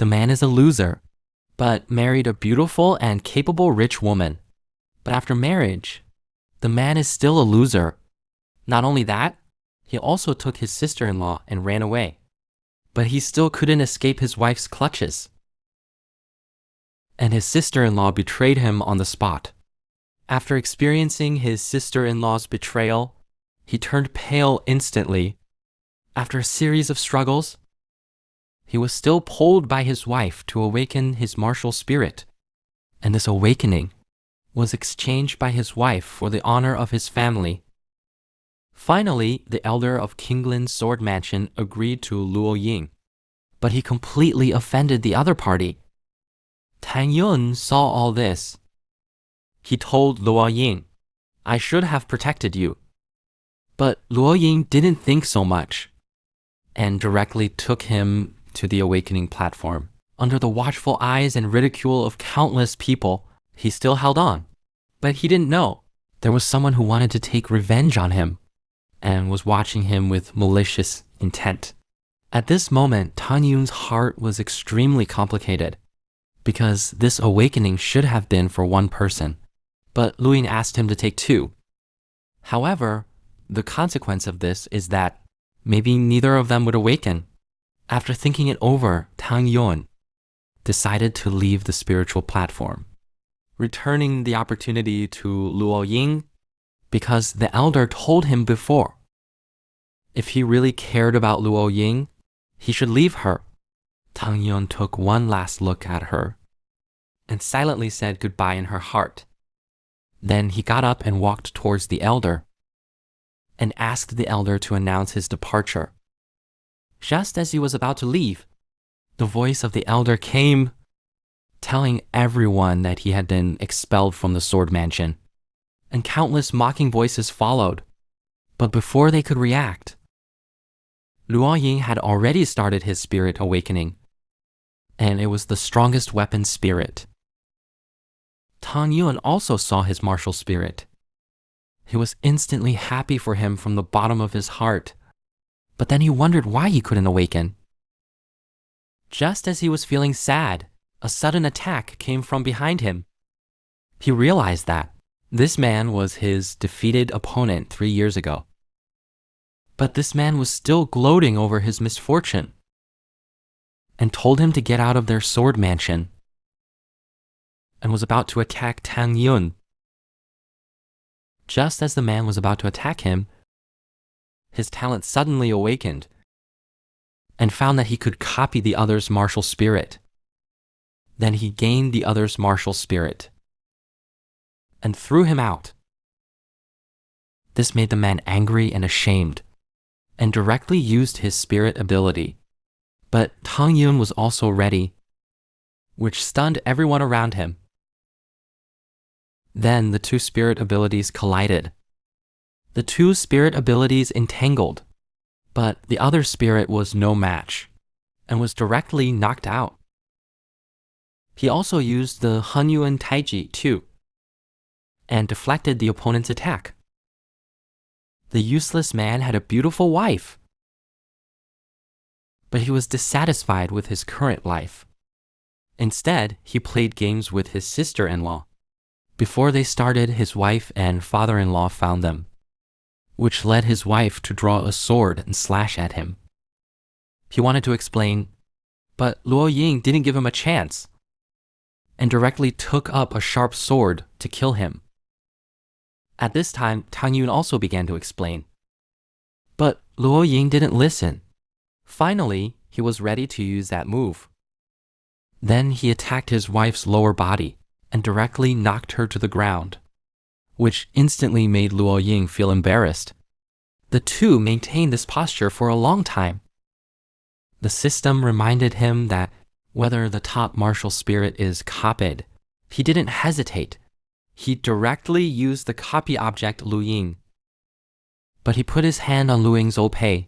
The man is a loser, but married a beautiful and capable rich woman. But after marriage, the man is still a loser. Not only that, he also took his sister-in-law and ran away. But he still couldn't escape his wife's clutches. And his sister-in-law betrayed him on the spot. After experiencing his sister-in-law's betrayal, he turned pale instantly. After a series of struggles, he was still pulled by his wife to awaken his martial spirit. And this awakening was exchanged by his wife for the honor of his family. Finally, the elder of Kinglin's sword mansion agreed to Luo Ying, but he completely offended the other party. Tang Yun saw all this. He told Luo Ying, "I should have protected you." But Luo Ying didn't think so much, and directly took him to the awakening platform. Under the watchful eyes and ridicule of countless people, he still held on. But he didn't know there was someone who wanted to take revenge on him and was watching him with malicious intent. At this moment, Tang Yun's heart was extremely complicated because this awakening should have been for one person, but Lu Ying asked him to take two. However, the consequence of this is that maybe neither of them would awaken. After thinking it over, Tang Yun decided to leave the spiritual platform, returning the opportunity to Luo Ying because the elder told him before, if he really cared about Luo Ying, he should leave her. Tang Yun took one last look at her and silently said goodbye in her heart. Then he got up and walked towards the elder and asked the elder to announce his departure. Just as he was about to leave, the voice of the elder came, telling everyone that he had been expelled from the sword mansion, and countless mocking voices followed. But before they could react, Luo Ying had already started his spirit awakening, and it was the strongest weapon spirit. Tang Yun also saw his martial spirit. He was instantly happy for him from the bottom of his heart, but then he wondered why he couldn't awaken. Just as he was feeling sad, a sudden attack came from behind him. He realized that this man was his defeated opponent 3 years ago. But this man was still gloating over his misfortune and told him to get out of their sword mansion and was about to attack Tang Yun. Just as the man was about to attack him, his talent suddenly awakened and found that he could copy the other's martial spirit. Then he gained the other's martial spirit and threw him out. This made the man angry and ashamed and directly used his spirit ability. But Tang Yun was also ready, which stunned everyone around him. Then the two spirit abilities collided. The two spirit abilities entangled, but the other spirit was no match and was directly knocked out. He also used the Henyuan Taiji too and deflected the opponent's attack. The useless man had a beautiful wife, but he was dissatisfied with his current life. Instead, he played games with his sister-in-law. Before they started, his wife and father-in-law found them, which led his wife to draw a sword and slash at him. He wanted to explain, but Luo Ying didn't give him a chance and directly took up a sharp sword to kill him. At this time, Tang Yun also began to explain, but Luo Ying didn't listen. Finally, he was ready to use that move. Then he attacked his wife's lower body and directly knocked her to the ground, which instantly made Luo Ying feel embarrassed. The two maintained this posture for a long time. The system reminded him that whether the top martial spirit is copied, he didn't hesitate. He directly used the copy object Lu Ying. But he put his hand on Lu Ying's opei,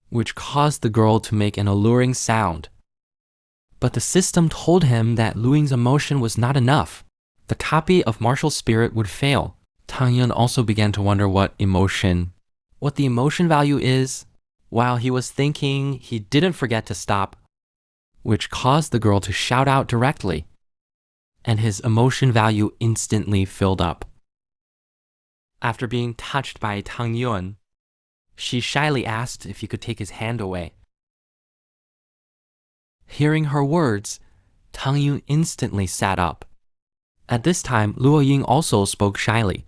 which caused the girl to make an alluring sound. But the system told him that Lu Ying's emotion was not enough. The copy of martial spirit would fail. Tang Yun also began to wonder what the emotion value is. While he was thinking, he didn't forget to stop. which caused the girl to shout out directly, and his emotion value instantly filled up. After being touched by Tang Yun, she shyly asked if he could take his hand away. Hearing her words, Tang Yun instantly sat up. At this time, Luo Ying also spoke shyly.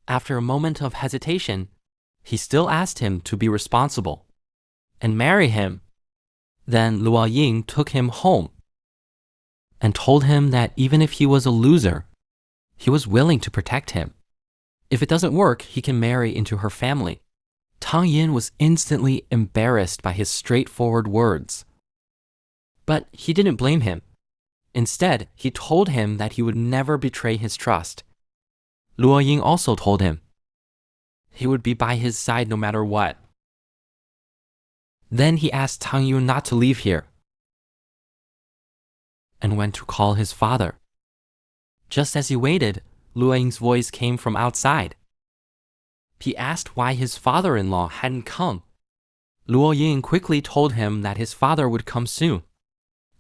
After a moment of hesitation, he still asked him to be responsible and marry him. Then Luo Ying took him home and told him that even if he was a loser, he was willing to protect him. If it doesn't work, he can marry into her family. Tang Yin was instantly embarrassed by his straightforward words. But he didn't blame him. Instead, he told him that he would never betray his trust. Luo Ying also told him he would be by his side no matter what. Then he asked Tang Yun not to leave here and went to call his father. Just as he waited, Luo Ying's voice came from outside. He asked why his father-in-law hadn't come. Luo Ying quickly told him that his father would come soon,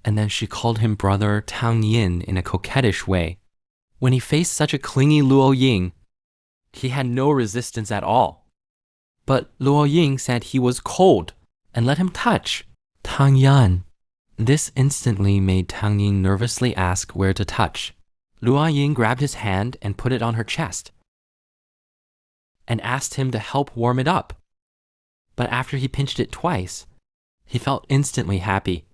and then she called him brother Tang Yin in a coquettish way. When he faced such a clingy Luo Ying, he had no resistance at all. But Luo Ying said he was cold and let him touch Tang Yan. This instantly made Tang Yin nervously ask where to touch. Luo Ying grabbed his hand and put it on her chest and asked him to help warm it up. But after he pinched it twice, he felt instantly happy.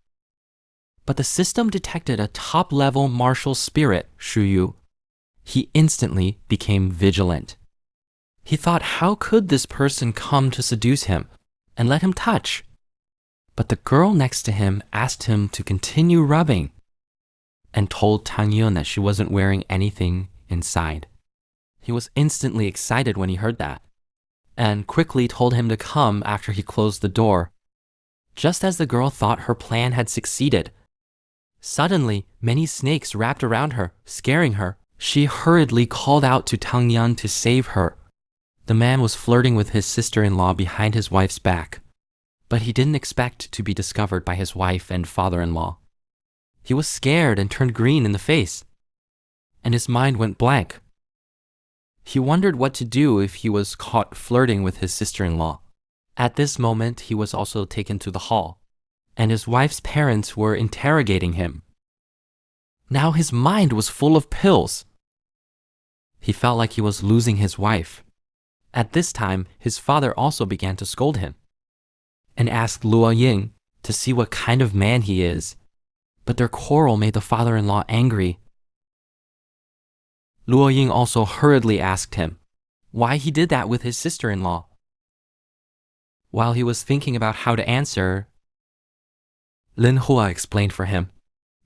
But the system detected a top-level martial spirit, Shu Yu. He instantly became vigilant. He thought, how could this person come to seduce him and let him touch? But the girl next to him asked him to continue rubbing and told Tang Yun that she wasn't wearing anything inside. He was instantly excited when he heard that and quickly told him to come after he closed the door. Just as the girl thought her plan had succeeded, suddenly many snakes wrapped around her, scaring her. She hurriedly called out to Tang Yan to save her. The man was flirting with his sister-in-law behind his wife's back, but he didn't expect to be discovered by his wife and father-in-law. He was scared and turned green in the face, and his mind went blank. He wondered what to do if he was caught flirting with his sister-in-law. At this moment, he was also taken to the hall, and his wife's parents were interrogating him. Now his mind was full of pills. He felt like he was losing his wife. At this time, his father also began to scold him and asked Luo Ying to see what kind of man he is. But their quarrel made the father-in-law angry. Luo Ying also hurriedly asked him why he did that with his sister-in-law. While he was thinking about how to answer, Lin Hua explained for him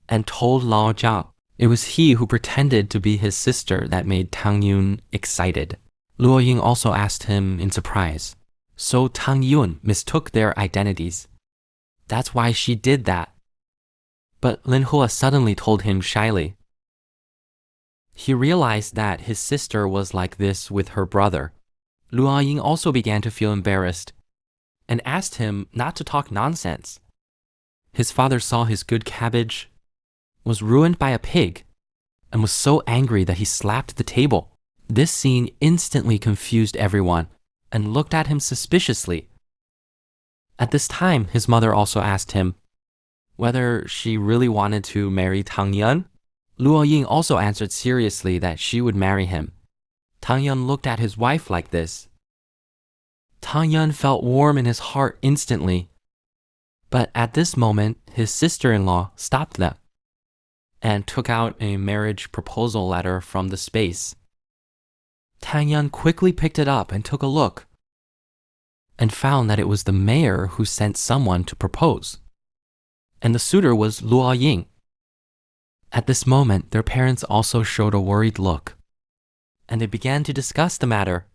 and told Lao Jiao it was he who pretended to be his sister that made Tang Yun excited. Luo Ying also asked him in surprise, so Tang Yun mistook their identities. That's why she did that. But Lin Hua suddenly told him shyly. He realized that his sister was like this with her brother. Luo Ying also began to feel embarrassed and asked him not to talk nonsense. His father saw his good cabbage was ruined by a pig and was so angry that he slapped the table. This scene instantly confused everyone and looked at him suspiciously. At this time, his mother also asked him whether she really wanted to marry Tang Yan. Luo Ying also answered seriously that she would marry him. Tang Yan looked at his wife like this. Tang Yan felt warm in his heart instantly. But at this moment, his sister-in-law stopped them and took out a marriage proposal letter from the space. Tang Yan quickly picked it up and took a look and found that it was the mayor who sent someone to propose. And the suitor was Luo Ying. At this moment, their parents also showed a worried look, and they began to discuss the matter.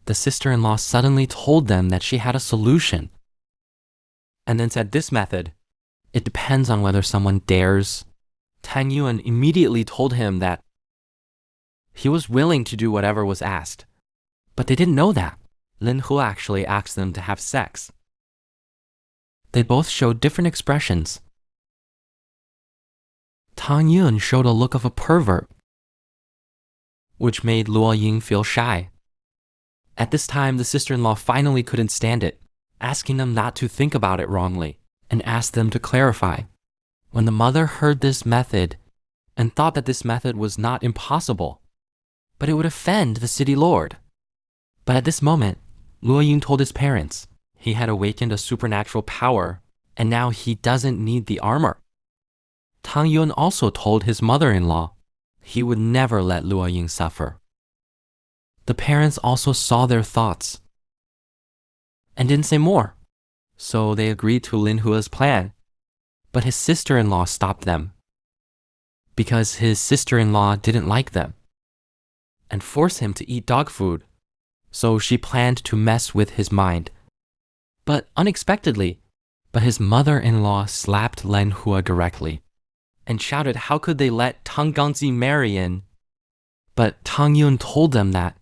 The sister-in-law suddenly told them that she had a solution, and then said this method, it depends on whether someone dares. Tang Yuan immediately told him that he was willing to do whatever was asked, but they didn't know that. Lin Hu actually asked them to have sex. They both showed different expressions. Tang Yun showed a look of a pervert, which made Luo Ying feel shy. At this time, the sister-in-law finally couldn't stand it, asking them not to think about it wrongly, and asked them to clarify. When the mother heard this method and thought that this method was not impossible, but it would offend the city lord. But at this moment, Luo Ying told his parents he had awakened a supernatural power, and now he doesn't need the armor. Tang Yun also told his mother-in-law he would never let Luo Ying suffer. The parents also saw their thoughts and didn't say more, so they agreed to Lin Hua's plan. But his sister-in-law stopped them because his sister-in-law didn't like them and forced him to eat dog food, so she planned to mess with his mind. But unexpectedly, his mother-in-law slapped Lin Hua directly and shouted how could they let Tang Gangzi marry in. But Tang Yun told them that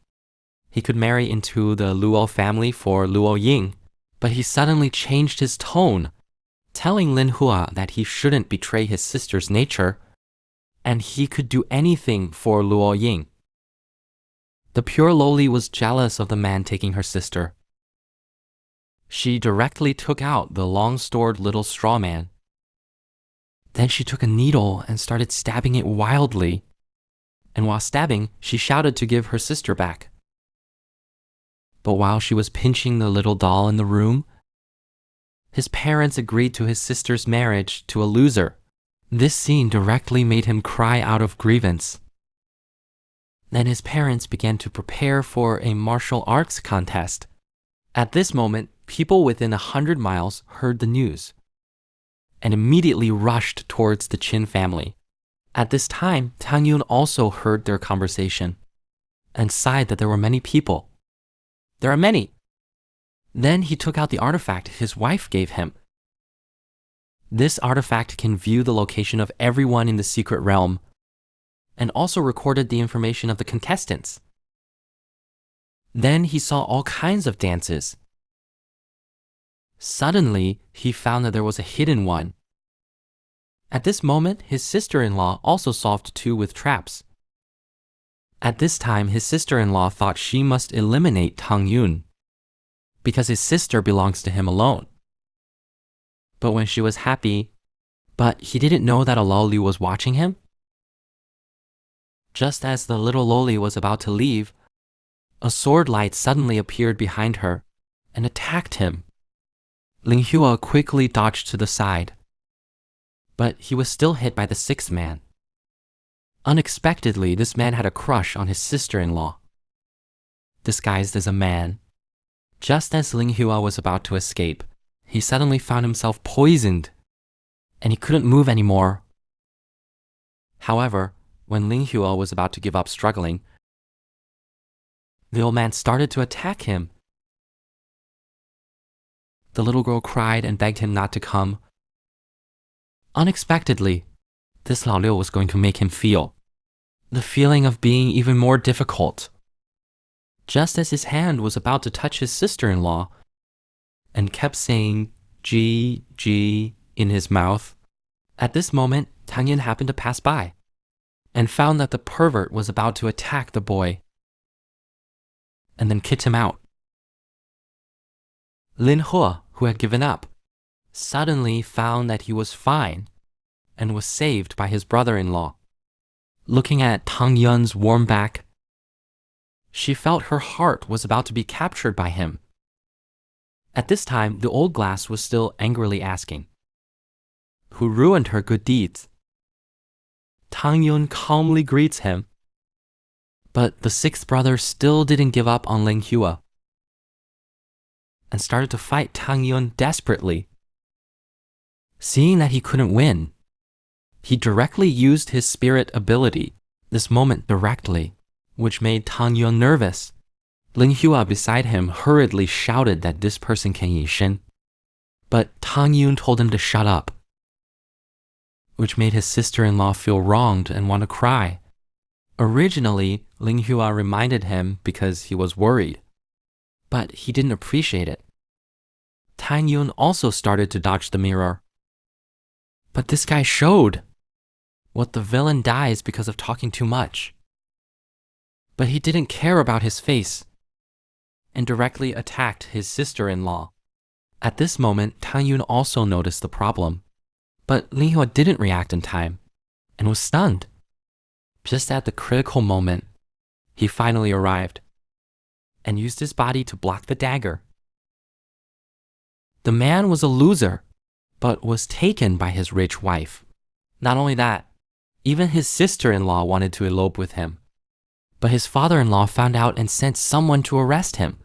he could marry into the Luo family for Luo Ying, but he suddenly changed his tone, telling Lin Hua that he shouldn't betray his sister's nature, and he could do anything for Luo Ying. The pure lowly was jealous of the man taking her sister. She directly took out the long-stored little straw man. Then she took a needle and started stabbing it wildly, and while stabbing, she shouted to give her sister back. But while she was pinching the little doll in the room, his parents agreed to his sister's marriage to a loser. This scene directly made him cry out of grievance. Then his parents began to prepare for a martial arts contest. At this moment, people within 100 miles heard the news and immediately rushed towards the Qin family. At this time, Tang Yun also heard their conversation and sighed that there were many people. There are many. Then he took out the artifact his wife gave him. This artifact can view the location of everyone in the secret realm and also recorded the information of the contestants. Then he saw all kinds of dances. Suddenly, he found that there was a hidden one. At this moment, his sister-in-law also solved two with traps. At this time, his sister-in-law thought she must eliminate Tang Yun because his sister belongs to him alone. But when she was happy, but he didn't know that a loli was watching him. Just as the little loli was about to leave, a sword light suddenly appeared behind her and attacked him. Lin Hua quickly dodged to the side, but he was still hit by the sixth man. Unexpectedly, this man had a crush on his sister-in-law, disguised as a man. Just as Lin Hua was about to escape, he suddenly found himself poisoned, and he couldn't move anymore. However, when Lin Hua was about to give up struggling, the old man started to attack him. The little girl cried and begged him not to come. Unexpectedly, this Lao Liu was going to make him feel the feeling of being even more difficult. Just as his hand was about to touch his sister-in-law and kept saying "G, G" in his mouth, at this moment, Tang Yin happened to pass by and found that the pervert was about to attack the boy and then kicked him out. Lin Hua, who had given up, suddenly found that he was fine and was saved by his brother-in-law. Looking at Tang Yun's warm back, she felt her heart was about to be captured by him. At this time, the old glass was still angrily asking, "Who ruined her good deeds?" Tang Yun calmly greets him, but the sixth brother still didn't give up on Lin Hua and started to fight Tang Yun desperately. Seeing that he couldn't win, he directly used his spirit ability, this moment directly, which made Tang Yun nervous. Lin Hua beside him hurriedly shouted that this person can Yi Shen, but Tang Yun told him to shut up, which made his sister-in-law feel wronged and want to cry. Originally, Lin Hua reminded him because he was worried, but he didn't appreciate it. Tang Yun also started to dodge the mirror. But this guy showed what the villain dies because of talking too much. But he didn't care about his face and directly attacked his sister-in-law. At this moment, Tang Yun also noticed the problem. But Li Hua didn't react in time and was stunned. Just at the critical moment, he finally arrived and used his body to block the dagger. The man was a loser, but was taken by his rich wife. Not only that, even his sister-in-law wanted to elope with him. But his father-in-law found out and sent someone to arrest him.